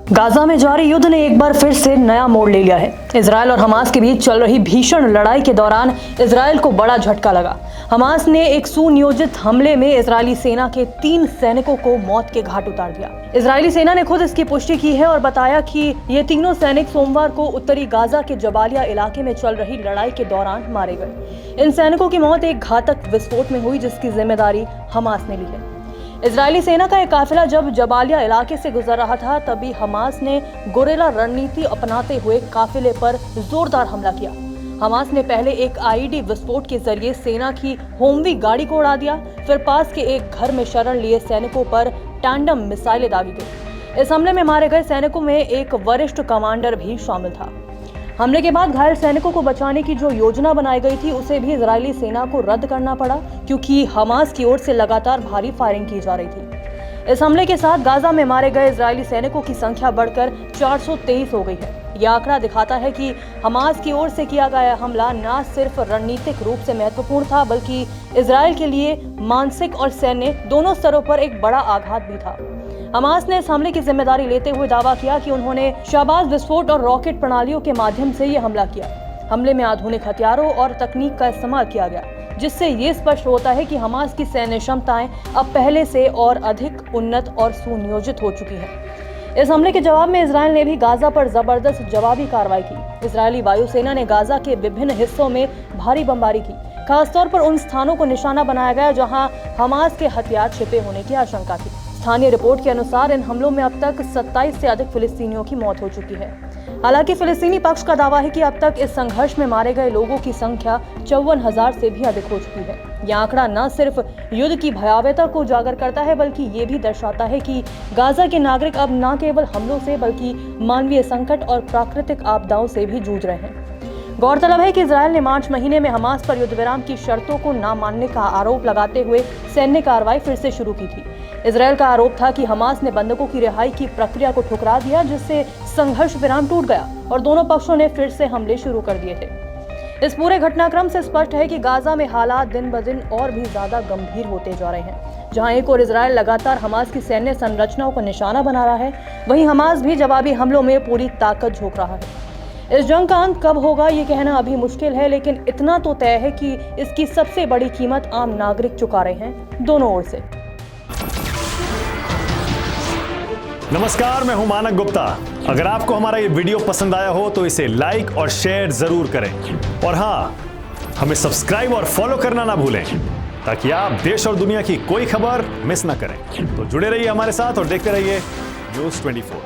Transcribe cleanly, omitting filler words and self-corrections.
Gaza में जारी युद्ध ने एक बार फिर से नया मोड़ ले लिया है। इजरायल और हमास के बीच चल रही भीषण लड़ाई के दौरान इजरायल को बड़ा झटका लगा। हमास ने एक सुनियोजित हमले में इजरायली सेना के 3 सैनिकों को मौत के घाट उतार दिया। इजरायली सेना ने खुद इसकी पुष्टि की है और बताया कि ये तीनों सैनिक सोमवार को उत्तरी गाजा के जबालिया इलाके में चल रही लड़ाई के दौरान मारे गए। इन सैनिकों की मौत एक घातक विस्फोट में हुई, जिसकी जिम्मेदारी हमास ने ली है। इजरायली सेना का एक काफिला जब जबालिया इलाके से गुजर रहा था, तभी हमास ने गोरेला रणनीति अपनाते हुए काफिले पर जोरदार हमला किया। हमास ने पहले एक आईईडी विस्फोट के जरिए सेना की होमवी गाड़ी को उड़ा दिया, फिर पास के एक घर में शरण लिए सैनिकों पर टैंडम मिसाइलें दागी गई। इस हमले में मारे गए सैनिकों में एक वरिष्ठ कमांडर भी शामिल था। हमले के बाद घायल सैनिकों को बचाने की जो योजना बनाई गई थी, उसे भी इजरायली सेना को रद्द करना पड़ा, क्योंकि हमास की ओर से लगातार भारी फायरिंग की जा रही थी। इस हमले के साथ गाजा में मारे गए इजरायली सैनिकों की संख्या बढ़कर 423 हो गई है। यह आंकड़ा दिखाता है कि हमास की ओर से किया गया हमला न सिर्फ रणनीतिक रूप से महत्वपूर्ण था, बल्कि इजरायल के लिए मानसिक और सैन्य दोनों स्तरों पर एक बड़ा आघात भी था। हमास ने इस हमले की जिम्मेदारी लेते हुए दावा किया कि उन्होंने शाहबाज विस्फोट और रॉकेट प्रणालियों के माध्यम से ये हमला किया। हमले में आधुनिक हथियारों और तकनीक का इस्तेमाल किया गया, जिससे ये स्पष्ट होता है कि हमास की सैन्य क्षमताएं अब पहले से और अधिक उन्नत और सुनियोजित हो चुकी हैं। इस हमले के जवाब में इजरायल ने भी गाजा पर जबरदस्त जवाबी कार्रवाई की। इजरायली वायुसेना ने गाजा के विभिन्न हिस्सों में भारी बमबारी की। खासतौर पर उन स्थानों को निशाना बनाया गया जहां हमास के हथियार छिपे होने की आशंका थी। स्थानीय रिपोर्ट के अनुसार इन हमलों में अब तक 27 से अधिक फिलिस्तीनियों की मौत हो चुकी है। हालांकि फिलिस्तीनी पक्ष का दावा है कि अब तक इस संघर्ष में मारे गए लोगों की संख्या 54,000 से भी अधिक हो चुकी है। यह आंकड़ा न सिर्फ युद्ध की भयावहता को उजागर करता है, बल्कि ये भी दर्शाता है कि गाजा के नागरिक अब न केवल हमलों से, बल्कि मानवीय संकट और प्राकृतिक आपदाओं से भी जूझ रहे हैं। गौरतलब है कि इजरायल ने मार्च महीने में हमास पर युद्ध विराम की शर्तों को न मानने का आरोप लगाते हुए सैन्य कार्रवाई फिर से शुरू की थी। इजरायल का आरोप था कि हमास ने बंधकों की रिहाई की प्रक्रिया को ठुकरा दिया, जिससे संघर्ष विराम टूट गया और दोनों पक्षों ने फिर से हमले शुरू कर दिए थे। इस पूरे घटनाक्रम से स्पष्ट है कि गाजा में हालात दिन ब दिन और भी ज्यादा गंभीर होते जा रहे हैं। जहां एक और इजरायल लगातार हमास की सैन्य संरचनाओं को निशाना बना रहा है, वहीं हमास भी जवाबी हमलों में पूरी ताकत झोंक रहा है। इस जंग का अंत कब होगा ये कहना अभी मुश्किल है, लेकिन इतना तो तय है कि इसकी सबसे बड़ी कीमत आम नागरिक चुका रहे हैं, दोनों ओर से। नमस्कार, मैं हूं मानक गुप्ता। अगर आपको हमारा ये वीडियो पसंद आया हो तो इसे लाइक और शेयर जरूर करें, और हाँ, हमें सब्सक्राइब और फॉलो करना ना भूलें, ताकि आप देश और दुनिया की कोई खबर मिस ना करें। तो जुड़े रहिए हमारे साथ और देखते रहिए न्यूज़ 24।